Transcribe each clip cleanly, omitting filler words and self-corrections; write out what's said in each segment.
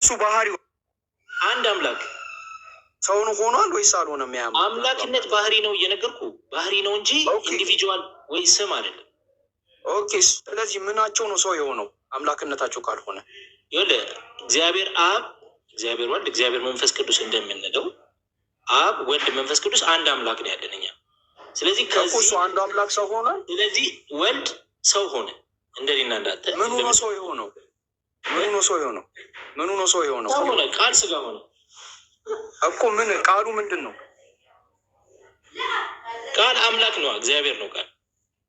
እሱ ባህሪው አንድ አምላክ ሰውን ሆኗል ወይስ አልሆነም? አምላክነት ባህሪ ነው እየነገርኩ ባህሪ ነው እንጂ ኢንዲቪጁዋል ወይ ስም አይደለም። ኦኬ ስለዚህ ምናቸው ነው ሰው የሆነው አምላክነታቸው ካልሆነ? ይኸውልህ እግዚአብሔር አብ፣ እግዚአብሔር ወልድ፣ እግዚአብሔር መንፈስ ቅዱስ እንደምንለው አብ፣ ወልድ፣ መንፈስ ቅዱስ አንድ አምላክ ነው ያለን እኛ። ስለዚህ ከእሱ አንዱ አምላክ ሰው ሆነ። ስለዚህ ወልድ ሰው ሆነ እንደኔና እንዳንተ። ምኑ ነው ሰው የሆነው? ምኑ ነው ሰው የሆነው? ምኑ ነው ሰው የሆነው? ሆነ ቃል ስጋ ሆነ እኮ ምን ቃሉ ምንድን ነው? ቃል አምላክ ነው፣ እግዚአብሔር ነው ቃል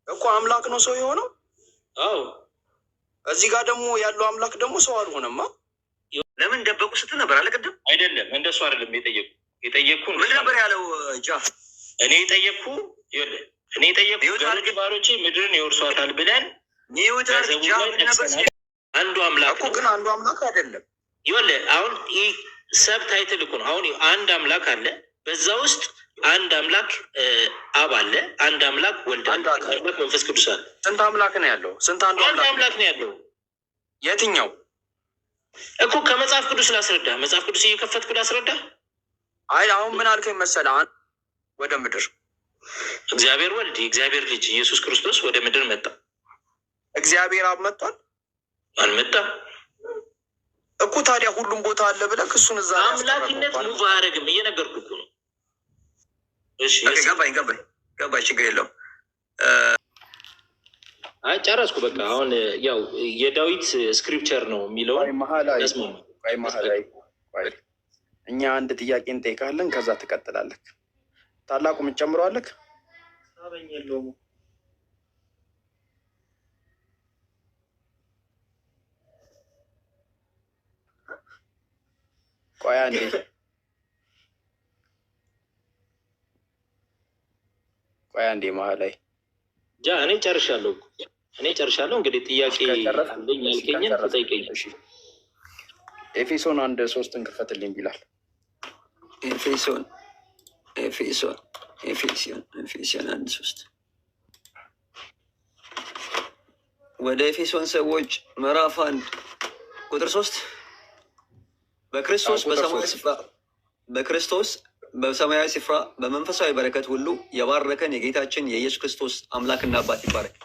እኮ አምላክ ነው ሰው የሆነው። አዎ እዚህ ጋር ደግሞ ያለው አምላክ ደግሞ ሰው አልሆነማ። ለምን ደበቁ ስትል ነበር አለ ቅድም። አይደለም እንደሱ አይደለም የጠየቅኩ ምን ነበር ያለው? እኔ የጠየቅኩ ባሮቼ ምድርን ይወርሷታል ብለን አንዱ አምላክ እኮ ግን አንዱ አምላክ አይደለም። ይኸውልህ አሁን ሰብ ታይትል እኮ ነው። አሁን አንድ አምላክ አለ፣ በዛ ውስጥ አንድ አምላክ አብ አለ፣ አንድ አምላክ ወልድ አለ፣ አንድ አምላክ መንፈስ ቅዱስ አለ። ስንት አምላክ ነው ያለው? ስንት አንዱ አምላክ ነው ያለው? የትኛው እኮ ከመጽሐፍ ቅዱስ ላስረዳ። መጽሐፍ ቅዱስ እየከፈትኩ ላስረዳ። አይ አሁን ምን አልከኝ መሰለህ? ወደ ምድር እግዚአብሔር ወልድ የእግዚአብሔር ልጅ ኢየሱስ ክርስቶስ ወደ ምድር መጣ። እግዚአብሔር አብ መጥቷል? አልመጣም እኮ። ታዲያ ሁሉም ቦታ አለ ብለህ እሱን እዛ አምላክነት ሙቭ አያደርግም። እየነገርኩህ እኮ ነው። እሺ ገባኝ፣ ችግር የለውም። አይ ጨረስኩ በቃ። አሁን ያው የዳዊት ስክሪፕቸር ነው የሚለውን እኛ አንድ ጥያቄ እንጠይቃለን፣ ከዛ ትቀጥላለህ። ታላቁ ምን ጨምረዋለህ? ቆይ አንዴ መሀል ላይ እኔ ጨርሻለሁ። እንግዲህ ጥያቄ አለኝ ያልከኝን ተጠይቀኝ። ኤፌሶን 1:3 ክፈትልኝ ቢላል። ኤፌሶን 1:3 ወደ ኤፌሶን ሰዎች ምዕራፍ 1:3 በክርስቶስ በሰማያዊ ስፍራ በመንፈሳዊ በረከት ሁሉ የባረከን የጌታችን የኢየሱስ ክርስቶስ አምላክና አባት ይባረክ።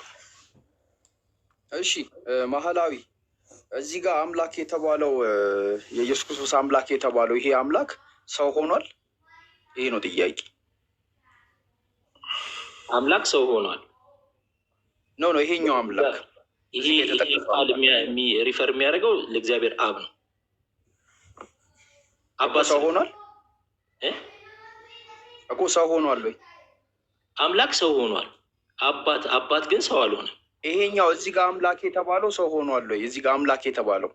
እሺ ማህላዊ እዚህ ጋር አምላክ የተባለው የኢየሱስ ክርስቶስ አምላክ የተባለው ይሄ አምላክ ሰው ሆኗል? ይሄ ነው ጥያቄ። አምላክ ሰው ሆኗል? ኖ ይሄኛው አምላክ ይሄ ቃል ሪፈር የሚያደርገው ለእግዚአብሔር አብ ነው። አባት ሰው ሆኗል እኮ። ሰው ሆኗል ወይ? አምላክ ሰው ሆኗል። አባት ግን ሰው አልሆነም። ይሄኛው እዚህ ጋር አምላክ የተባለው ሰው ሆኗል ወይ? እዚህ ጋር አምላክ የተባለው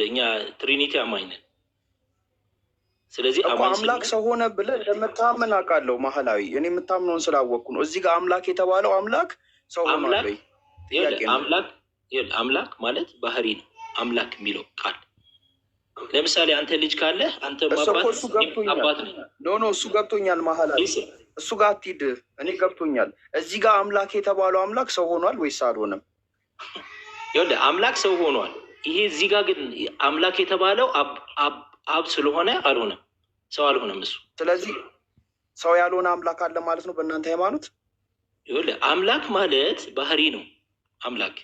እኛ ትሪኒቲ አማኝ ነን። ስለዚህ አምላክ ሰው ሆነ ብለህ እንደምታምን አውቃለሁ ማህላዊ። እኔ የምታምነውን ስላወቅኩ ነው። እዚህ ጋር አምላክ የተባለው አምላክ ሰው ሆኗል ወይ? አምላክ ማለት ባህሪ ነው። አምላክ የሚለው ቃል ለምሳሌ አንተ ልጅ ካለ አንተ አባት ነህ። ኖ እሱ ገብቶኛል ማህላዊ፣ እሱ ጋር አትሂድ። እኔ ገብቶኛል። እዚህ ጋር አምላክ የተባለው አምላክ ሰው ሆኗል ወይስ አልሆነም? አምላክ ሰው ሆኗል። ይሄ እዚህ ጋር ግን አምላክ የተባለው አብ ስለሆነ አልሆነም፣ ሰው አልሆነም እሱ። ስለዚህ ሰው ያልሆነ አምላክ አለ ማለት ነው በእናንተ ሃይማኖት? አምላክ ማለት ባህሪ ነው። አምላክ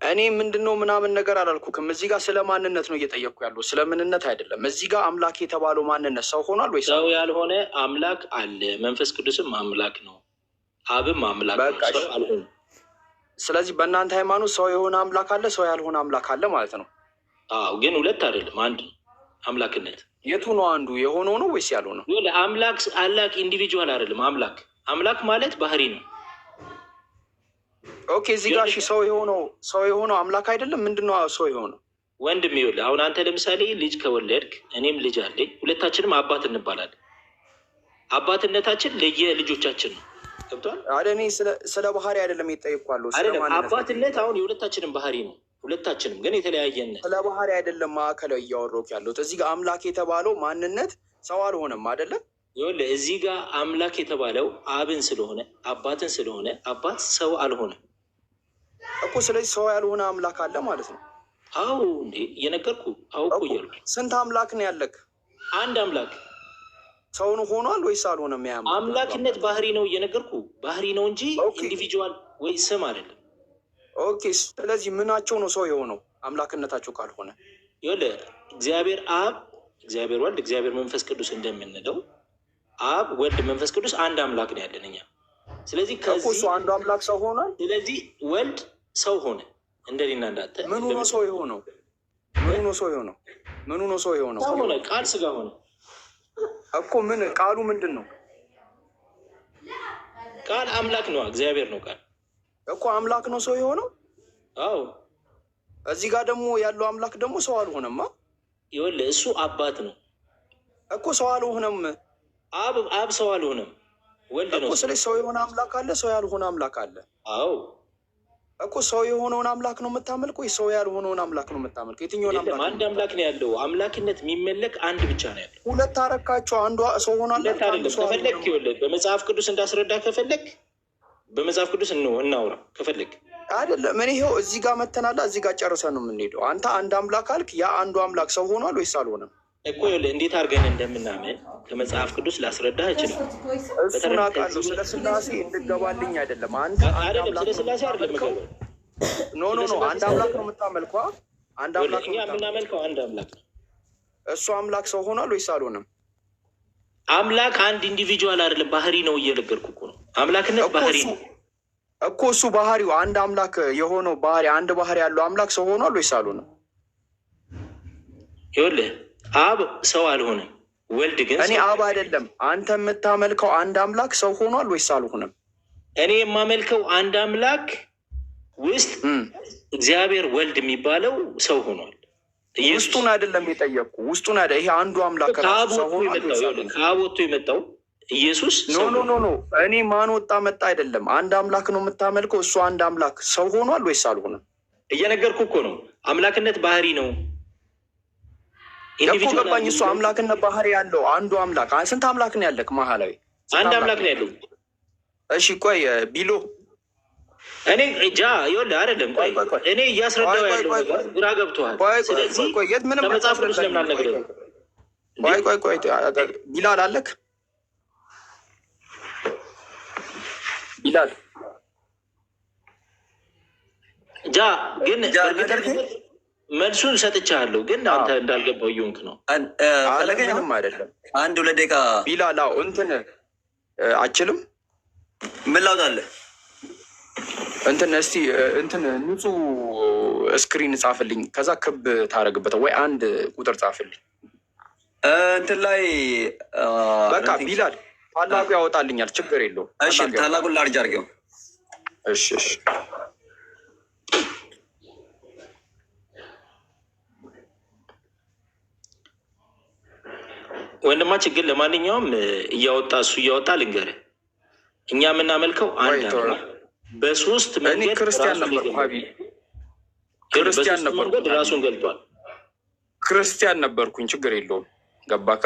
እኔ ምንድነው ምናምን ነገር አላልኩክም። እዚህ ጋር ስለ ማንነት ነው እየጠየቅኩ ያለው፣ ስለ ምንነት አይደለም። እዚህ ጋር አምላክ የተባለው ማንነት ሰው ሆኗል ወይ? ሰው ያልሆነ አምላክ አለ። መንፈስ ቅዱስም አምላክ ነው፣ አብም አምላክ ነው፣ ሰው አልሆነም። ስለዚህ በእናንተ ሃይማኖት ሰው የሆነ አምላክ አለ፣ ሰው ያልሆነ አምላክ አለ ማለት ነው? አዎ፣ ግን ሁለት አይደለም፣ አንድ ነው አምላክነት። የቱ ነው አንዱ? የሆነው ነው ወይስ ያልሆነው? አምላክ ኢንዲቪጁዋል አይደለም። አምላክ ማለት ባህሪ ነው። ኦኬ እዚህ ጋር ሰው የሆነው አምላክ አይደለም። ምንድነው ሰው የሆነው? ወንድም ይኸውልህ፣ አሁን አንተ ለምሳሌ ልጅ ከወለድክ እኔም ልጅ አለኝ፣ ሁለታችንም አባት እንባላለን። አባትነታችን ለየልጆቻችን ነው። ገብቶሃል? እኔ ስለ ባህሪ አይደለም የጠየቅኳለሁ። አባትነት አሁን የሁለታችንም ባህሪ ነው። ሁለታችንም ግን የተለያየን። ስለ ባህሪ አይደለም ማዕከላዊ እያወራሁት ያለሁት። እዚህ ጋር አምላክ የተባለው ማንነት ሰው አልሆነም አይደለም? ይኸውልህ እዚህ ጋር አምላክ የተባለው አብን ስለሆነ አባትን ስለሆነ አባት ሰው አልሆነም እኮ። ስለዚህ ሰው ያልሆነ አምላክ አለ ማለት ነው? አዎ እንዴ እየነገርኩ አውቁ እያሉ ስንት አምላክ ነው ያለክ? አንድ አምላክ ሰውን ሆኗል ወይስ አልሆነም? ያ አምላክነት ባህሪ ነው እየነገርኩ ባህሪ ነው እንጂ ኢንዲቪጁዋል ወይ ስም አይደለም። ኦኬ ስለዚህ ምናቸው ነው ሰው የሆነው አምላክነታቸው ካልሆነ? ይኸውልህ እግዚአብሔር አብ፣ እግዚአብሔር ወልድ፣ እግዚአብሔር መንፈስ ቅዱስ እንደምንለው አብ ወልድ መንፈስ ቅዱስ አንድ አምላክ ነው ያለን እኛ። ስለዚህ ከዚህ አንዱ አምላክ ሰው ሆኗል። ስለዚህ ወልድ ሰው ሆነ እንደኔና እንዳንተ። ምኑ ነው ሰው የሆነው? ምኑ ነው ሰው የሆነው? ምኑ ነው ሰው የሆነው? ሆነ ቃል ስጋ ሆነ እኮ ምን ቃሉ ምንድን ነው? ቃል አምላክ ነው፣ እግዚአብሔር ነው ቃል እኮ አምላክ ነው ሰው የሆነው። አዎ እዚህ ጋር ደግሞ ያለው አምላክ ደግሞ ሰው አልሆነማ። ይኸውልህ እሱ አባት ነው እኮ ሰው አልሆነም። አብ ሰው አልሆነም፣ ወልድ ነው እኮ። ስለዚህ ሰው የሆነ አምላክ አለ፣ ሰው ያልሆነ አምላክ አለ። አዎ እኮ ሰው የሆነውን አምላክ ነው የምታመልክ ወይ ሰው ያልሆነውን አምላክ ነው የምታመልክ? የትኛውን አምላክ? አንድ አምላክ ነው ያለው። አምላክነት የሚመለክ አንድ ብቻ ነው ያለው። ሁለት አረካቸው። አንዷ ሰው ሆኗል። ሁለት አይደለም። ከፈለግ ይኸውልህ በመጽሐፍ ቅዱስ እንዳስረዳ ከፈለግ በመጽሐፍ ቅዱስ እናውራ ከፈለግ አይደለም። እኔ ይኸው እዚህ ጋር መተናላ እዚህ ጋር ጨርሰን ነው የምንሄደው። አንተ አንድ አምላክ አልክ። ያ አንዱ አምላክ ሰው ሆኗል ወይስ አልሆነም እኮ? ይኸውልህ እንዴት አድርገን እንደምናምን ከመጽሐፍ ቅዱስ ላስረዳህ እችላለሁ። እሱን አውቃለሁ። ስለ ስላሴ እንድገባልኝ አይደለም። አንተ አይደለም ስለ ስላሴ አይደለም ገባ ኖ አንድ አምላክ ነው የምታመልከው። አንድ አምላክ ነው የምናመልከው። አንድ አምላክ ነው። እሱ አምላክ ሰው ሆኗል ወይስ አልሆነም? አምላክ አንድ ኢንዲቪጁዋል አይደለም፣ ባህሪ ነው። እየነገርኩህ እኮ ነው። አምላክነት ባህሪ ነው እኮ። እሱ ባህሪው አንድ አምላክ የሆነው ባህሪ አንድ ባህሪ ያለው አምላክ ሰው ሆኗል ወይስ አልሆነም? ይኸውልህ አብ ሰው አልሆነም፣ ወልድ ግን እኔ አብ አይደለም አንተ የምታመልከው አንድ አምላክ ሰው ሆኗል ወይስ አልሆነም? እኔ የማመልከው አንድ አምላክ ውስጥ እግዚአብሔር ወልድ የሚባለው ሰው ሆኗል። ውስጡን አይደለም የጠየቅኩ፣ ውስጡን አይደለም። ይሄ አንዱ አምላክ ከአብ ወጥቶ የመጣው ኢየሱስ ኖ እኔ ማን ወጣ መጣ አይደለም። አንድ አምላክ ነው የምታመልከው። እሱ አንድ አምላክ ሰው ሆኗል ወይስ አልሆነም? እየነገርኩ እኮ ነው። አምላክነት ባህሪ ነው እኮ ገባኝ። እሱ አምላክነት ባህሪ ያለው አንዱ አምላክ። ስንት አምላክ ነው ያለክ? መሀላዊ አንድ አምላክ ነው ያለው። እሺ ቆይ ቢሎ እኔ ይኸውልህ አይደለም። ቆይ እኔ እያስረዳሁ ያለው ግራ ገብቶሃል። ስለዚህ ከመጽሐፍ ቅዱስ ለምን አልነግርህም? ቆይ ቢላል አለክ? ቢላል ግን መልሱን ሰጥቻለሁ፣ ግን አንተ እንዳልገባው እየሆንክ ነው። አለገኝም አይደለም። አንድ ሁለት ደቂቃ ቢላል እንትን አችልም። ምን ላውጣለህ? እንትን እስቲ እንትን ንጹህ ስክሪን ጻፍልኝ፣ ከዛ ክብ ታደርግበት ወይ አንድ ቁጥር ጻፍልኝ እንትን ላይ በቃ ቢላል ታላቁ ያወጣልኛል፣ ችግር የለውም። እሺ ታላቁን ላርጅ አድርገው። እሺ ወንድማችን ግን ለማንኛውም እሱ እያወጣ ልንገርህ፣ እኛ የምናመልከው አንድ በሶስት መንገድ ክርስቲያን ነበርኩ። ክርስቲያን ነበርኩ፣ ራሱን ገልጧል። ክርስቲያን ነበርኩኝ፣ ችግር የለውም። ገባካ?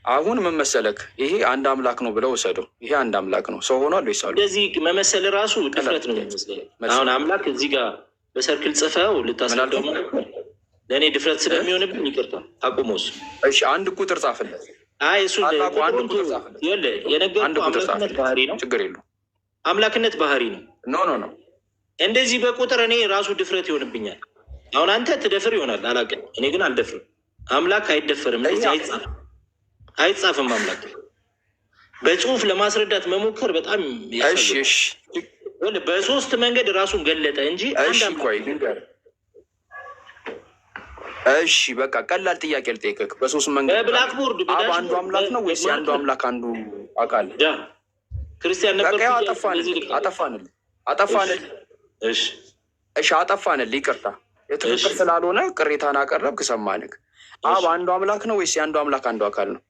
አሁን ምን መሰለክ፣ ይሄ አንድ አምላክ ነው ብለው ወሰደው። ይሄ አንድ አምላክ ነው ሰው ሆኗል ወይስ አልሆነም? እንደዚህ መመሰል ራሱ ድፍረት ነው የሚመስለኝ። አሁን አምላክ እዚህ ጋር በሰርክል ጽፈው ልታስረዳው ለእኔ ድፍረት ስለሚሆንብኝ ይቅርታ አቁሞስ። እሺ አንድ ቁጥር ጻፍለት። አይ እሱ የነገርኩህ አምላክነት ባህሪ ነው፣ ችግር የለውም። አምላክነት ባህሪ ነው። ኖ እንደዚህ በቁጥር እኔ ራሱ ድፍረት ይሆንብኛል። አሁን አንተ ትደፍር ይሆናል አላውቅም፣ እኔ ግን አልደፍርም። አምላክ አይደፈርም፣ አይጻፍም። አምላክ በጽሁፍ ለማስረዳት መሞከር በጣም በሶስት መንገድ ራሱን ገለጠ እንጂ እሺ በቃ ቀላል ጥያቄ ልጠይቅህ። በሶስት መንገድ በብላክቦርድ አብ አንዱ አምላክ ነው ወይስ የአንዱ አምላክ አንዱ አካል? ክርስቲያን ነበር። አጠፋንል። እሺ አጠፋንል። ይቅርታ የትክክል ስላልሆነ ቅሬታን አቀረብክ፣ ሰማንክ። አብ አንዱ አምላክ ነው ወይስ የአንዱ አምላክ አንዱ አካል ነው?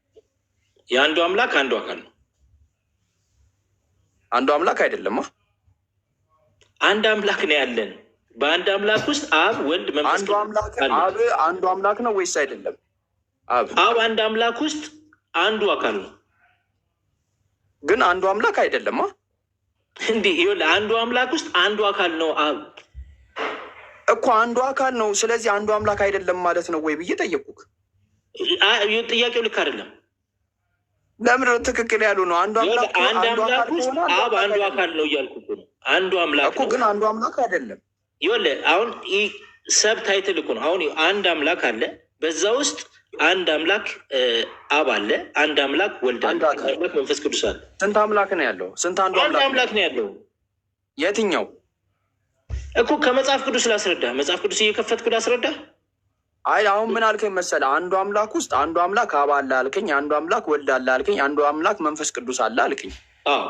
የአንዱ አምላክ አንዱ አካል ነው። አንዱ አምላክ አይደለም። አንድ አምላክ ነው ያለን። በአንድ አምላክ ውስጥ አብ ወልድ መንፈስ አንዱ አምላክ አንዱ አምላክ ነው ወይስ አይደለም? አብ አንድ አምላክ ውስጥ አንዱ አካል ነው፣ ግን አንዱ አምላክ አይደለም። እንዲህ ይኸውልህ፣ አንዱ አምላክ ውስጥ አንዱ አካል ነው አብ እኮ አንዱ አካል ነው። ስለዚህ አንዱ አምላክ አይደለም ማለት ነው ወይ ብዬ ጠየቁክ። ጥያቄው ልክ አይደለም። ለምን ትክክል ያሉ ነው? አንዱ አምላክ ውስጥ አብ አንዱ አካል ነው እያልኩ ነው። አንዱ አምላክ እኮ ግን አንዱ አምላክ አይደለም። ይኸውልህ አሁን ሰብ ታይትል እኮ ነው። አሁን አንድ አምላክ አለ፣ በዛ ውስጥ አንድ አምላክ አብ አለ፣ አንድ አምላክ ወልድ አለ፣ አንድ አምላክ መንፈስ ቅዱስ አለ። ስንት አምላክ ነው ያለው? ስንት አንዱ አምላክ ነው ያለው? የትኛው እኮ ከመጽሐፍ ቅዱስ ላስረዳ። መጽሐፍ ቅዱስ እየከፈትኩ ላስረዳ። አይ አሁን ምን አልከኝ መሰለህ? አንዱ አምላክ ውስጥ አንዱ አምላክ አብ አለ አልከኝ፣ አንዱ አምላክ ወልድ አለ አልከኝ፣ አንዱ አምላክ መንፈስ ቅዱስ አለ አልከኝ።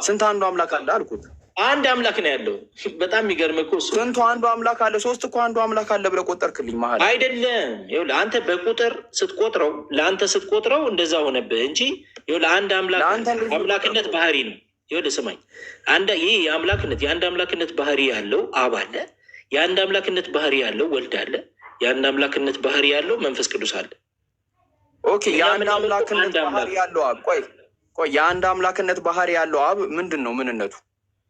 ስንት አንዱ አምላክ አለ አልኩት? አንድ አምላክ ነው ያለው። በጣም የሚገርም እኮ እሱ። ስንቱ አንዱ አምላክ አለ? ሶስት እኮ አንዱ አምላክ አለ ብለህ ቆጠርክልኝ መሀል። አይደለም ይኸውልህ፣ አንተ በቁጥር ስትቆጥረው ለአንተ ስትቆጥረው እንደዛ ሆነብህ እንጂ ይኸውልህ አንድ አምላክ አምላክነት ባህሪ ነው። ይኸውልህ ስማኝ፣ ይህ የአንድ አምላክነት ባህሪ ያለው አብ አለ፣ የአንድ አምላክነት ባህሪ ያለው ወልድ አለ፣ የአንድ አምላክነት ባህሪ ያለው መንፈስ ቅዱስ አለ። ኦኬ፣ የአንድ አምላክነት ባህሪ ያለው አብ ቆይ የአንድ አምላክነት ባህሪ ያለው አብ ምንድን ነው ምንነቱ?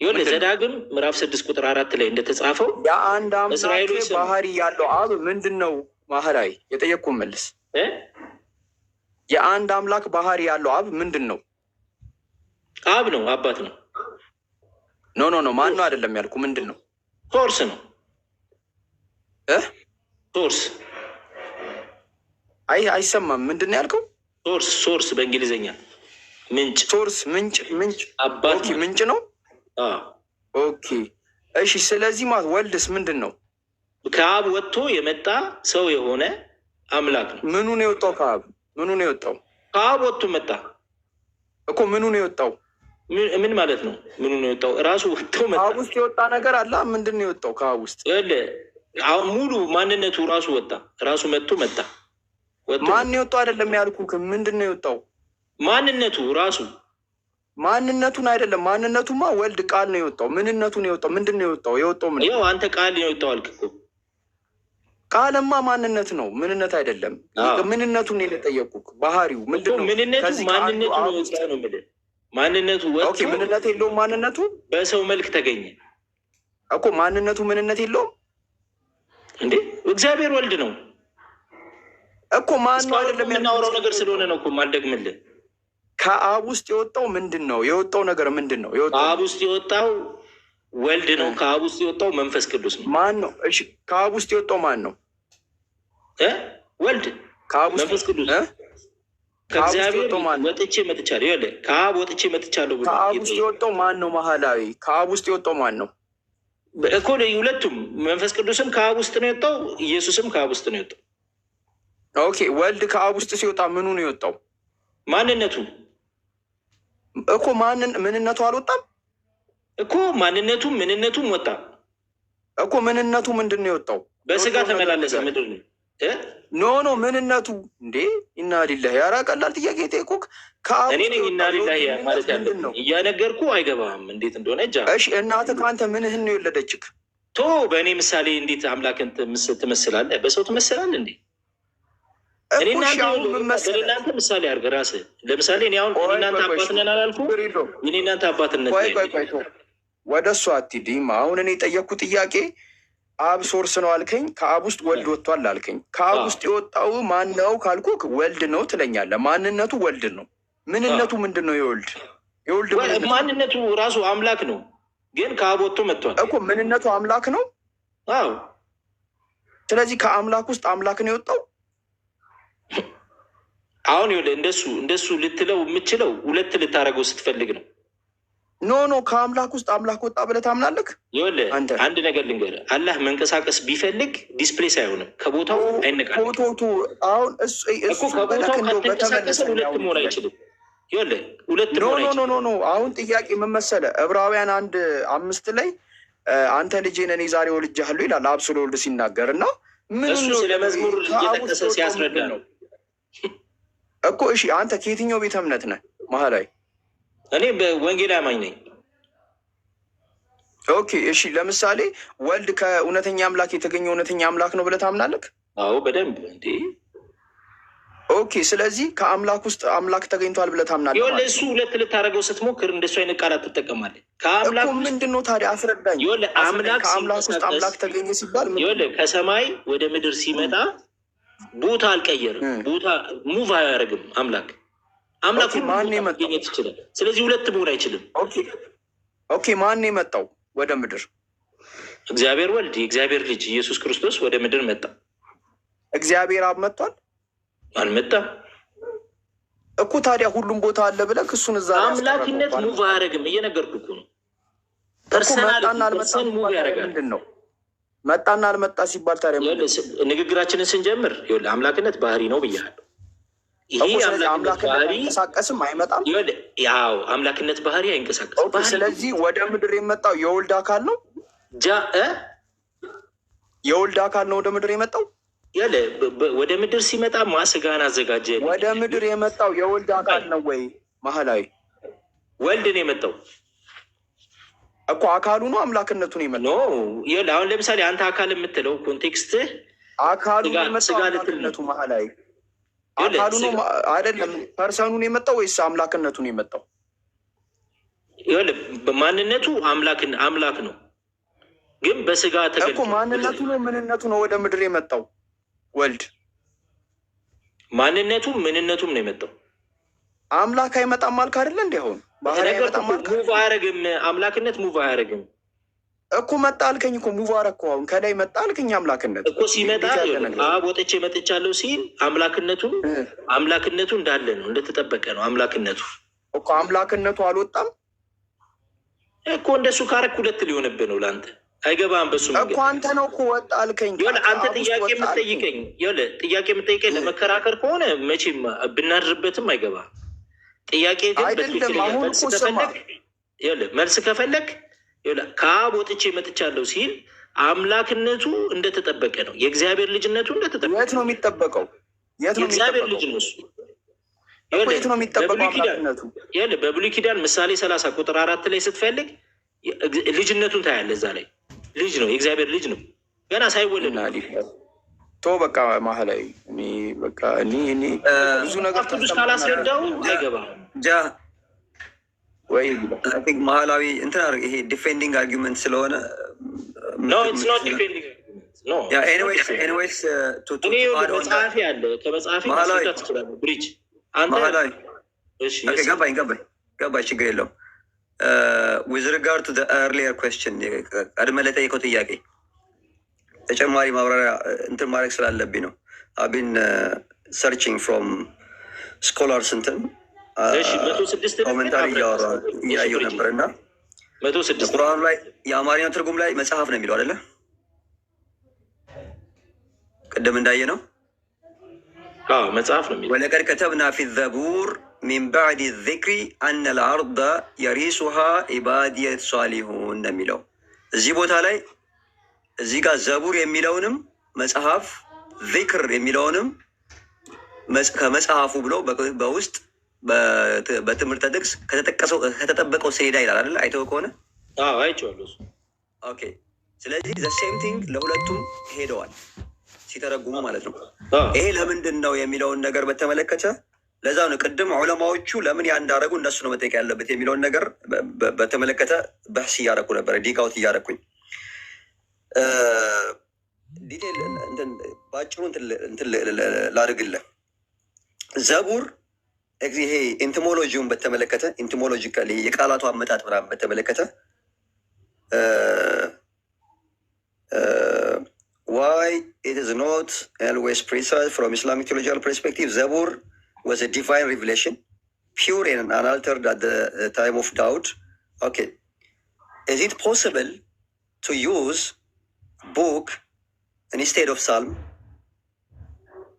ይኸውልህ ዘዳግም ምዕራፍ 6 ቁጥር 4 ላይ እንደተጻፈው የአንድ አምላክ ባህሪ ያለው አብ ምንድን ነው? ማህራዊ የጠየቅኩህን መልስ። የአንድ አምላክ ባህሪ ያለው አብ ምንድን ነው? አብ ነው፣ አባት ነው። ኖ ማን ነው አይደለም ያልኩ። ምንድን ነው? ሶርስ ነው። ሶርስ አይሰማም። ምንድን ነው ያልከው? ሶርስ በእንግሊዝኛ ምንጭ። ሶርስ ምንጭ አባት ምንጭ ነው። ኦኬ እሺ። ስለዚህ ወልድስ ምንድን ነው? ከአብ ወጥቶ የመጣ ሰው የሆነ አምላክ ነው። ምኑ ነው የወጣው? ከአብ ምኑ ነው የወጣው? ከአብ ወጥቶ መጣ እኮ። ምኑ ነው የወጣው? ምን ማለት ነው? ምኑ ነው የወጣው? እራሱ ወጥቶ መጣ። ከአብ ውስጥ የወጣ ነገር አለ። ምንድን ነው የወጣው ከአብ ውስጥ? አሁን ሙሉ ማንነቱ ራሱ ወጣ። ራሱ መጥቶ መጣ። ማን የወጣው አይደለም ያልኩህ። ምንድን ነው የወጣው? ማንነቱ ራሱ። ማንነቱን አይደለም። ማንነቱማ ወልድ ቃል ነው የወጣው። ምንነቱን የወጣው ምንድን ነው የወጣው? የወጣው ምን? ይኸው አንተ ቃል ነው የወጣው አልክ እኮ። ቃልማ ማንነት ነው፣ ምንነት አይደለም። ምንነቱን ነው የጠየቁህ። ባህሪው ምንድን ነው? ማንነቱ ነው የወጣው ነው የምልህ። ማንነቱ ወጥቶ ምንነት የለውም። ማንነቱ በሰው መልክ ተገኘ እኮ። ማንነቱ ምንነት የለውም እንዴ? እግዚአብሔር ወልድ ነው እኮ። ማን ነው አይደለም የምናወራው ነገር ስለሆነ ነው እኮ ማልደግምልህ። ከአብ ውስጥ የወጣው ምንድን ነው? የወጣው ነገር ምንድን ነው? ከአብ ውስጥ የወጣው ወልድ ነው። ከአብ ውስጥ የወጣው መንፈስ ቅዱስ ነው። ማን ነው? እሺ ከአብ ውስጥ የወጣው ማን ነው? ወልድ። መንፈስ ቅዱስ ከእግዚአብሔር ወጥቼ መጥቻለሁ። ይኸውልህ ከአብ ወጥቼ መጥቻለሁ ብሎ ከአብ ውስጥ የወጣው ማን ነው? መሀላዊ ከአብ ውስጥ የወጣው ማን ነው እኮ? ሁለቱም። መንፈስ ቅዱስም ከአብ ውስጥ ነው የወጣው፣ ኢየሱስም ከአብ ውስጥ ነው የወጣው። ኦኬ ወልድ ከአብ ውስጥ ሲወጣ ምኑ ነው የወጣው? ማንነቱ እኮ። ምንነቱ አልወጣም እኮ። ምንነቱም ወጣ እኮ። ምንነቱ ምንድን ነው የወጣው? በስጋ ተመላለሰ ምድር ነው። ኖ ምንነቱ እንዴ? ኢና ሊላሂ። ኧረ ቀላል ጥያቄ ጠየቁህ። እኔ ነኝ ኢና ሊላሂ ማለት ያለው ነው እያነገርኩ አይገባህም እንዴት እንደሆነ እጃ። እሺ እናትህ ከአንተ ምንህን ነው የወለደችህ? በእኔ ምሳሌ እንዴት አምላክን ትመስላለህ? በሰው ትመስላለህ እንዴ? እናንተ ምሳሌ አድርገህ ራስህ። ለምሳሌ እኔ አሁን እናንተ አባት ነን አላልኩም? እኔ እናንተ አባትነት ወደ እሱ አትሂድም። አሁን እኔ የጠየቅኩት ጥያቄ አብ ሶርስ ነው አልከኝ፣ ከአብ ውስጥ ወልድ ወጥቷል አልከኝ። ከአብ ውስጥ የወጣው ማን ነው ካልኩህ ወልድ ነው ትለኛለህ። ማንነቱ ወልድ ነው። ምንነቱ ምንድን ነው? የወልድ ማንነቱ ራሱ አምላክ ነው፣ ግን ከአብ ወጥቶ መጥቷል እኮ። ምንነቱ አምላክ ነው። አዎ። ስለዚህ ከአምላክ ውስጥ አምላክ ነው የወጣው። አሁን ይኸውልህ እንደሱ ልትለው የምችለው ሁለት ልታደርገው ስትፈልግ ነው። ኖ ከአምላክ ውስጥ አምላክ ወጣ ብለህ ታምናለህ? ይኸውልህ አንድ ነገር ልንገርህ። አላህ መንቀሳቀስ ቢፈልግ ዲስፕሌስ አይሆንም፣ ከቦታው አይነቃልም። አሁን ከቦታው ካልተንቀሳቀሰ ሁለት መሆን አይችልም። ይኸውልህ ሁለት መሆን አይችልም። ኖ አሁን ጥያቄ ምን መሰለህ? ዕብራውያን 1:5 ላይ አንተ ልጄ ነህ እኔ ዛሬ ወልጄሃለሁ ይላል አብ ስለ ወልድ ሲናገር እና እሱ ስለ መዝሙር እየጠቀሰ ሲያስረዳ ነው እኮ። እሺ አንተ ከየትኛው ቤተ እምነት ነህ? መሀላዊ እኔ በወንጌል አማኝ ነኝ። ኦኬ እሺ። ለምሳሌ ወልድ ከእውነተኛ አምላክ የተገኘ እውነተኛ አምላክ ነው ብለህ ታምናለህ? አዎ በደንብ እንዴ። ኦኬ። ስለዚህ ከአምላክ ውስጥ አምላክ ተገኝቷል ብለህ ታምናለህ? ይኸውልህ እሱ ሁለት ልታደርገው ስትሞክር እንደሱ አይነት ቃላት ትጠቀማለህ። ከአምላክ እኮ ምንድን ነው ታዲያ? አስረዳኝ። ይኸውልህ አምላክ ከአምላክ ውስጥ አምላክ ተገኘ ሲባል ይኸውልህ ከሰማይ ወደ ምድር ሲመጣ ቦታ አልቀየርም። ቦታ ሙቭ አያደርግም። አምላክ ማን መገኘት ይችላል። ስለዚህ ሁለት መሆን አይችልም። ኦኬ ማን የመጣው ወደ ምድር? እግዚአብሔር ወልድ የእግዚአብሔር ልጅ ኢየሱስ ክርስቶስ ወደ ምድር መጣ። እግዚአብሔር አብ መጥቷል? አልመጣም እኮ። ታዲያ ሁሉም ቦታ አለ ብለህ እሱን እዛ አምላክነት ሙቭ አያደርግም። እየነገርኩህ እኮ ነው። መጣና አልመጣ ሙቭ ያደርጋል። ምንድን ነው መጣና አልመጣ ሲባል? ታዲያ ንግግራችንን ስንጀምር ይኸውልህ አምላክነት ባህሪ ነው ብያለሁ። ይሄ አምላክነት ባህሪ አይንቀሳቀስም፣ አይመጣም። ያው አምላክነት ባህሪ አይንቀሳቀስም። ስለዚህ ወደ ምድር የመጣው የወልድ አካል ነው። የወልድ አካል ነው ወደ ምድር የመጣው። ወደ ምድር ሲመጣ ስጋን አዘጋጀ። ወደ ምድር የመጣው የወልድ አካል ነው ወይ? መሀላዊ ወልድ ነው የመጣው እኮ። አካሉ ነው አምላክነቱ ነው የመጣው። አሁን ለምሳሌ አንተ አካል የምትለው ኮንቴክስት አካሉ ነው የመጣው አምላክነቱ። መሀላዊ አካሉ ነው አይደለም። ፐርሰኑ ነው የመጣው ወይስ አምላክነቱ ነው የመጣው? ማንነቱ አምላክ ነው፣ ግን በስጋ ተገልጦ እኮ ማንነቱ ነው ምንነቱ ነው ወደ ምድር የመጣው ወልድ። ማንነቱም ምንነቱም ነው የመጣው። አምላክ አይመጣም አልክ አይደለ? እንዲ አሁን ሙቭ አያደርግም። አምላክነት ሙቭ አያደርግም እኮ። መጣ አልከኝ እኮ ሙቭ አደረግኩ። አሁን ከላይ መጣ አልከኝ። አምላክነት እኮ ሲመጣ አብ ወጥቼ መጥቻለሁ ሲል አምላክነቱ እንዳለ ነው፣ እንደተጠበቀ ነው አምላክነቱ እኮ። አምላክነቱ አልወጣም እኮ። እንደሱ ካረክ ሁለት ሊሆንብህ ነው ለአንተ። አይገባም በሱ እኮ። አንተ ነው እኮ ወጣ አልከኝ። አንተ ጥያቄ የምጠይቀኝ ለመከራከር ከሆነ መቼም ብናድርበትም አይገባም። ጥያቄ ግን መልስ ከፈለግ ከአብ ወጥቼ መጥቻለሁ ሲል አምላክነቱ እንደተጠበቀ ነው፣ የእግዚአብሔር ልጅነቱ እንደተጠበቀ። የት ነው የሚጠበቀው? የእግዚአብሔር ልጅ ነው እሱ። የት ነው የሚጠበቀው አምላክነቱ? በብሉይ ኪዳን ምሳሌ 30 ቁጥር 4 ላይ ስትፈልግ ልጅነቱን ታያለህ። እዛ ላይ ልጅ ነው፣ የእግዚአብሔር ልጅ ነው፣ ገና ሳይወለድ ቶ በቃ ማህላዊ በቃ ብዙ ነገር ቅዱስ ካላስረዳው አይገባም። ወይ ማህላዊ እንትን ይሄ ዲፌንዲንግ አርጊመንት ስለሆነ መጽሐፊ አለ። ከመጽሐፊ ትችላለህ። ብሪጅ ገባኝ፣ ችግር የለውም። ዊዝ ሪጋርድ ቱ ኤርሊየር ኩዌስችን ቀድመህ ለጠየቀው ጥያቄ ተጨማሪ ማብራሪያ እንትን ማድረግ ስላለብኝ ነው። አቢን ሰርችንግ ፍሮም ስኮላርስ እንትን ኮሜንታሪ እያየሁ ነበር እና ቁርአኑ ላይ የአማርኛ ትርጉም ላይ መጽሐፍ ነው የሚለው አይደለ? ቅድም እንዳየ ነው መጽሐፍ ነው የሚለው። ወለቀድ ከተብና ፊ ዘቡር ሚን ባዕድ ዚክሪ አነ ልአርض የሪሱሃ ኢባድየ ሷሊሁን ነው የሚለው። እዚህ ቦታ ላይ እዚህ ጋር ዘቡር የሚለውንም መጽሐፍ ዚክር የሚለውንም ከመጽሐፉ ብለው በውስጥ በትምህርተ ጥቅስ ከተጠበቀው ሰሌዳ ይላል አይደለ? አይተው ከሆነ አይቼዋለሁ። ኦኬ። ስለዚህ ዘ ሴም ቲንግ ለሁለቱም ሄደዋል ሲተረጉሙ ማለት ነው። ይሄ ለምንድን ነው የሚለውን ነገር በተመለከተ ለዛ ነው ቅድም ዑለማዎቹ ለምን ያ እንዳደረጉ እነሱ ነው መጠየቅ ያለበት የሚለውን ነገር በተመለከተ በህስ እያደረኩ ነበረ፣ ዲጋውት እያደረኩኝ ዲቴል በአጭሩ ላድርግልህ። ዘቡር ይሄ ኢንቲሞሎጂውን በተመለከተ ኢንቲሞሎጂካሊ የቃላቱ አመጣጥ ምናምን በተመለከተ why it is not always precise from Islamic theological perspective. Zabur was a divine revelation, pure and unaltered at the time of Daud. Okay. Is it possible to use book instead of Psalm?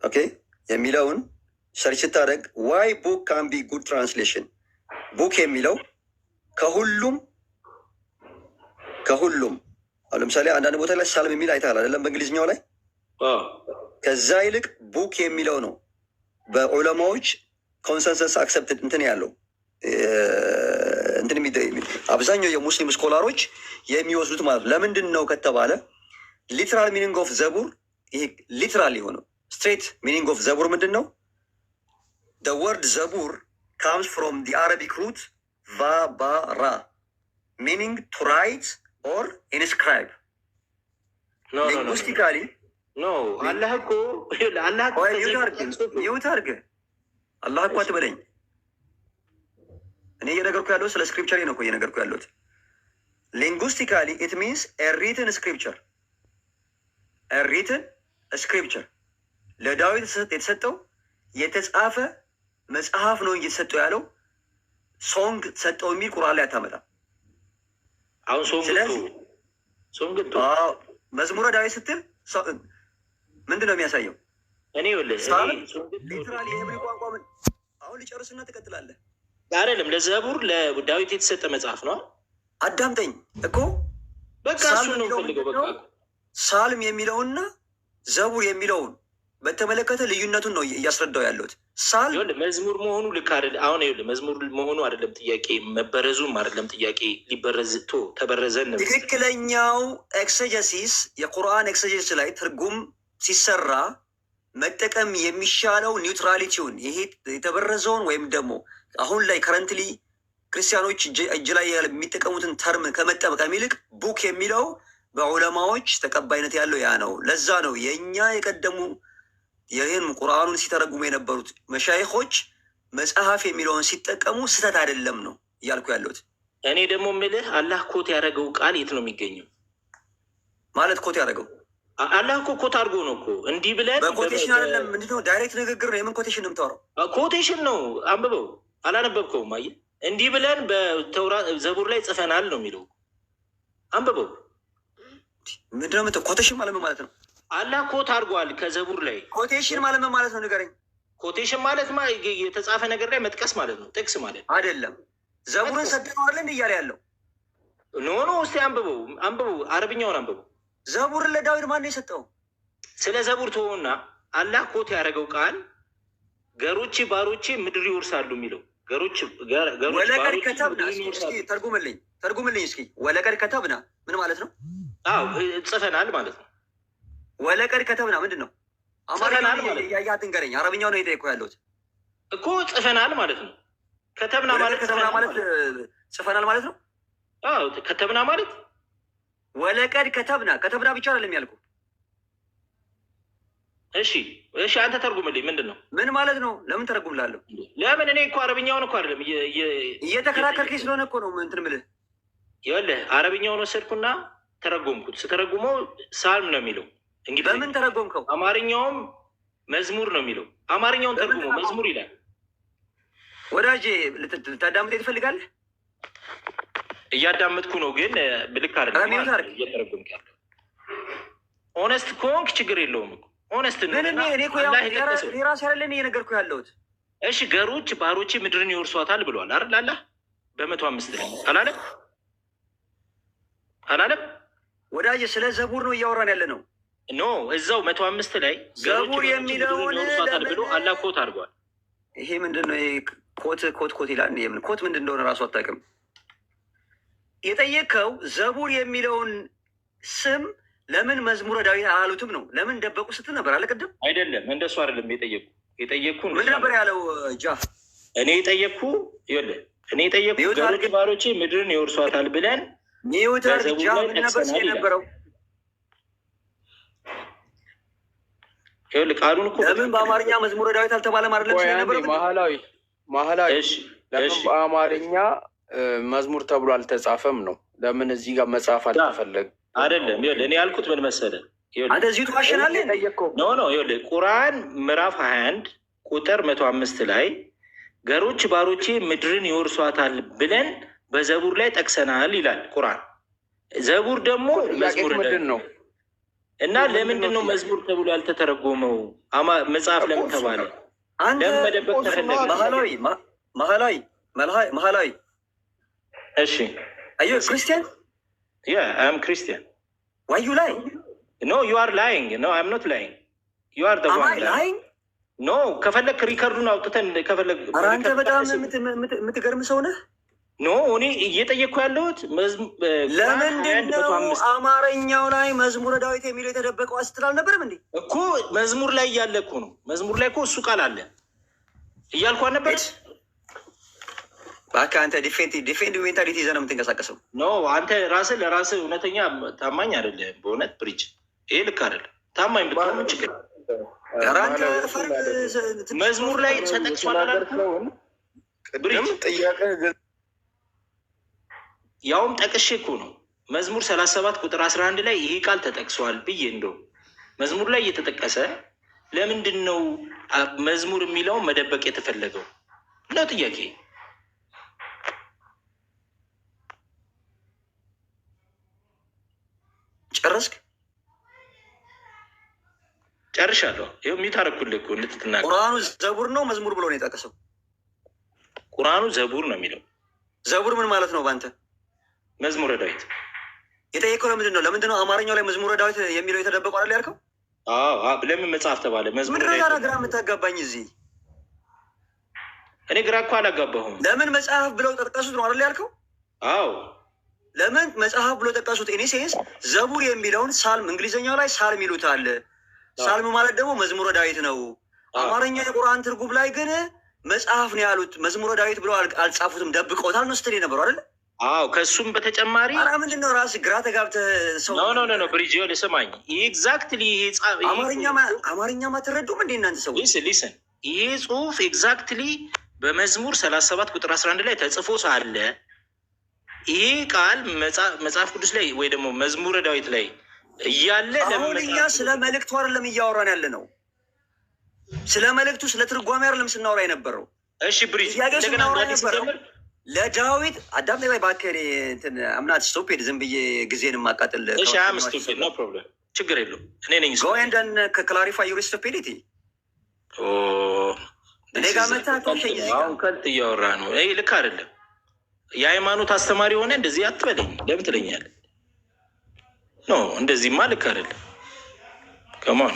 Okay. የሚለውን ሰርች ስታደርግ ዋይ ቡክ ካን ቢ ጉድ ትራንስሌሽን። ቡክ የሚለው ከሁሉም አሁን ለምሳሌ አንዳንድ ቦታ ላይ ሳልም የሚል አይተሃል አይደለም? በእንግሊዝኛው ላይ ከዛ ይልቅ ቡክ የሚለው ነው በዑለማዎች ኮንሰንሰስ አክሰፕትድ እንትን ያለው እንትን አብዛኛው የሙስሊም ስኮላሮች የሚወስዱት ማለት ነው። ለምንድን ነው ከተባለ ሊትራል ሚኒንግ ኦፍ ዘቡር ይሄ ሊትራል የሆነው ስትሬት ሚኒንግ ኦፍ ዘቡር ምንድን ነው? the word zabur comes from the Arabic root vabara, meaning to write or inscribe. Linguistically, no. Allah ko mute arge. Allah ko atbelኝ እኔ እየነገርኩ ያለው ስለ ስክሪፕቸር ነው እኮ እየነገርኩ ያለሁት። Linguistically it means a written scripture. A written scripture. ለዳዊት የተሰጠው የተጻፈ መጽሐፍ ነው እንጂ የተሰጠው ያለው ሶንግ ተሰጠው የሚል ቁርአን ላይ አታመጣም። አሁን ሶንግ መዝሙረ ዳዊት ስትል ምንድን ነው የሚያሳየው? እኔ ሊትራሊ የሄብሪ ቋንቋ ምን አሁን ሊጨርስና ትቀጥላለህ። አይደለም ለዘቡር ለዳዊት የተሰጠ መጽሐፍ ነው። አዳምጠኝ እኮ በቃ እሱ ነው ፈልገው። በቃ ሳልም የሚለውና ዘቡር የሚለውን በተመለከተ ልዩነቱን ነው እያስረዳው ያለሁት። ሳልም ይኸውልህ መዝሙር መሆኑ ልክ አይደል? አሁን ይኸውልህ መዝሙር መሆኑ አይደለም ጥያቄ፣ መበረዙም አይደለም ጥያቄ። ሊበረዝ ተበረዘን ነው ትክክለኛው ኤክሰጀሲስ። የቁርአን ኤክሰጀሲስ ላይ ትርጉም ሲሰራ መጠቀም የሚሻለው ኒውትራሊቲውን፣ ይሄ የተበረዘውን ወይም ደግሞ አሁን ላይ ከረንትሊ ክርስቲያኖች እጅ ላይ የሚጠቀሙትን ተርም ከመጠቀም ይልቅ ቡክ የሚለው በዑለማዎች ተቀባይነት ያለው ያ ነው። ለዛ ነው የእኛ የቀደሙ ይህን ቁርአኑን ሲተረጉሙ የነበሩት መሻይኾች መጽሐፍ የሚለውን ሲጠቀሙ ስህተት አይደለም ነው እያልኩ ያለሁት። እኔ ደግሞ የምልህ አላህ ኮት ያደረገው ቃል የት ነው የሚገኘው? ማለት ኮት ያደረገው አላህ እኮ ኮት አድርጎ ነው እኮ እንዲህ ብለን በኮቴሽን አይደለም። ምንድን ነው ዳይሬክት ንግግር ነው። የምን ኮቴሽን ነው የምታወራው? ኮቴሽን ነው። አንብበው። አላነበብከውም? አየህ እንዲህ ብለን በተውራት ዘቡር ላይ ጽፈናል ነው የሚለው። አንብበው። ምንድን ነው የምትለው? ኮቴሽን ማለት ምን ማለት ነው? አላህ ኮት አድርጓል ከዘቡር ላይ። ኮቴሽን ማለት ምን ማለት ነው? ንገረኝ። ኮቴሽን ማለት የተጻፈ ነገር ላይ መጥቀስ ማለት ነው። ጥቅስ ማለት አይደለም። ዘቡርን ሰደነዋለን እያለ ያለው ኖ። እስቲ አንብበው። አረብኛውን አንብበው። ዘቡርን ለዳዊት ማን ነው የሰጠው? ስለ ዘቡር ተወውና አላህ ኮት ያደረገው ቃል ገሮቼ ባሮቼ ምድር ይወርሳሉ የሚለው ወለቀድ ከተብና ተርጉምልኝ እስኪ። ወለቀድ ከተብና ምን ማለት ነው? አዎ ጽፈናል ማለት ነው። ወለቀድ ከተብና ምንድን ነው? አማርኛ እያያት ንገረኝ። አረብኛው ነው የጠየቁ ያለሁት እኮ። ጽፈናል ማለት ነው። ከተብና ማለት ጽፈናል ማለት ነው። አዎ ከተብና ማለት ወለቀድ ከተብና ብቻ አይደለም ያልኩ። እሺ አንተ ተርጉምልኝ። ምንድን ነው? ምን ማለት ነው? ለምን ተረጉምላለሁ? ለምን? እኔ እኮ አረብኛውን እኮ አይደለም እየተከራከርከኝ ስለሆነ እኮ ነው እንትን የምልህ። ይኸውልህ አረብኛውን ወሰድኩና ተረጎምኩት። ስተረጉመው ሳልም ነው የሚለው። እንግዲህ በምን ተረጎምከው? አማርኛውም መዝሙር ነው የሚለው። አማርኛውን ተርጉሞ መዝሙር ይላል። ወዳጄ ልታዳምጤ ትፈልጋለህ? እያዳመጥኩ ነው፣ ግን ብልክ አይደለም እየተረጎምክ ያለው። ኦነስት ከሆንክ ችግር የለውም እኮ ኦነስት ነው። እኔ ራሴ አይደለን እየነገርኩ ያለሁት። እሺ ገሮች ባሮቼ ምድርን ይወርሷታል ብሏል አይደል? አላህ በ105 ላይ አላለም? ወዳጄ ስለ ዘቡር ነው እያወራን ያለ ነው። ኖ እዛው 105 ላይ ዘቡር የሚለውን ይወርሷታል ብሎ አላህ ኮት አድርጓል። ይሄ ምንድን ነው? ኮት ይላል። የምን ኮት ምንድን እንደሆነ ራሱ አታውቅም። የጠየቀው ዘቡር የሚለውን ስም ለምን መዝሙረ ዳዊት አላሉትም ነው? ለምን ደበቁ ስትል ነበር አለ ቅድም። አይደለም እንደሱ አይደለም የጠየኩ ምን ነበር ያለው? እኔ የጠየኩ ገሮች ባሮቼ ምድርን ይወርሷታል ብለን ኒውተር ምን ነበር ሲል ነበረው? ቃሉን እኮ ለምን በአማርኛ መዝሙረ ዳዊት አልተባለም አይደለም ሲል ነበረው? ማህላዊ ለምን በአማርኛ መዝሙር ተብሎ አልተጻፈም ነው? ለምን እዚህ ጋር መጽሐፍ አልተፈለገ? አይደለም እኔ ያልኩት ምን መሰለህ? አንተ እዚሁ ትዋሸናለህ። ኖ ቁርአን ምዕራፍ 21 ቁጥር 105 ላይ ገሮች ባሮቼ ምድርን ይወርሷታል ብለን በዘቡር ላይ ጠቅሰናል ይላል ቁርአን። ዘቡር ደግሞ መዝሙር ነው እና ለምንድን ነው መዝሙር ተብሎ ያልተተረጎመው? መጽሐፍ ለምን ተባለ? ለምን መደበቅ ተፈለገ? መሀላዊ እሺ አዩ ክርስቲያን Yeah, I'm Christian. Why you lying? No, you are lying. No, I'm not lying. You are the one. Am I lying? No, ከፈለክ ሪከርዱን አውጥተን ከፈለክ። ኧረ አንተ በጣም የምትገርም ሰው ነህ። ኖ እኔ እየጠየቅኩ ያለሁት ለምንድን ነው አማርኛው ላይ መዝሙረ ዳዊት የሚለው የተደበቀው ስትል አልነበረም እንዴ? እኮ መዝሙር ላይ እያለ እኮ ነው። መዝሙር ላይ እኮ እሱ ቃል አለ። እያልኳ ነበር። በቃ አንተ ዲፌንድ ሜንታሊቲ ይዘህ ነው የምትንቀሳቀሰው። ኖ አንተ ራስህ ለራስህ እውነተኛ ታማኝ አይደለም። በእውነት ብሪጅ ይሄ ልክ አይደለም። ታማኝ ብትሆን ምን ችግር? መዝሙር ላይ ተጠቅሷል አላልኩም? ብሪጅ ያውም ጠቅሼ እኮ ነው መዝሙር 37 ቁጥር 11 ላይ ይሄ ቃል ተጠቅሷል ብዬ እንደው መዝሙር ላይ እየተጠቀሰ ለምንድን ነው መዝሙር የሚለውን መደበቅ የተፈለገው ነው ጥያቄ። ጨረስክ? ጨርሻለሁ። ይኸው የሚታረኩልህ እኮ እንድትናገር። ቁርአኑ ዘቡር ነው መዝሙር ብሎ ነው የጠቀሰው? ቁርአኑ ዘቡር ነው የሚለው። ዘቡር ምን ማለት ነው በአንተ? መዝሙረ ዳዊት። የጠየቀው ለምንድን ነው? ለምንድን ነው አማርኛው ላይ መዝሙረ ዳዊት የሚለው የተደበቀው አይደል ያልከው? ለምን መጽሐፍ ተባለ? ምንድን ነው ጋራ ግራ የምታጋባኝ እዚህ? እኔ ግራ እኮ አላጋባሁም። ለምን መጽሐፍ ብለው ጠቀሱት ነው አይደል ያልከው? አዎ ለምን መጽሐፍ ብሎ ጠቀሱት? እኔ ሴንስ ዘቡር የሚለውን ሳልም እንግሊዝኛው ላይ ሳልም ይሉታል። ሳልም ማለት ደግሞ መዝሙረ ዳዊት ነው። አማርኛ የቁርአን ትርጉም ላይ ግን መጽሐፍ ነው ያሉት። መዝሙረ ዳዊት ብለው አልጻፉትም፣ ደብቀውታል ነው ስትል የነበረው አይደለ? አዎ ከሱም በተጨማሪ ምንድን ነው ራስህ ግራ ተጋብተህ ሰው ኖ ብሪጅ ልስማኝ። ኤግዛክትሊ ይሄ አማርኛ ማትረዱም እንዴ እናንተ ሰዎች? ሊስን ይሄ ጽሁፍ ኤግዛክትሊ በመዝሙር 37 ቁጥር 11 ላይ ተጽፎ ሳለ ይሄ ቃል መጽሐፍ ቅዱስ ላይ ወይ ደግሞ መዝሙረ ዳዊት ላይ እያለ አሁን እኛ ስለ መልእክቱ አይደለም እያወራን ያለ ነው። ስለ መልእክቱ ስለ ትርጓሜ አይደለም ስናወራ የነበረው። እሺ ብሪጅ ለዳዊት አዳም ላይ ባከሬ እንትን አምናት ስቶፔድ ዝም ብዬ ጊዜን ማቃጠል። እሺ ስቶፔድ ኖ ፕሮብለም ችግር የለውም። እኔ ነኝ ጎ ኤንድ ክላሪፋይ ዩር ስቶፔዲቲ። እኔ ጋር መታ አሁን ከልት እያወራ ነው። ይሄ ልክ አይደለም። የሃይማኖት አስተማሪ ሆነ እንደዚህ አትበለኝ። ለምን ትለኛለህ? ኖ እንደዚህማ ልክ አይደለም። ከማን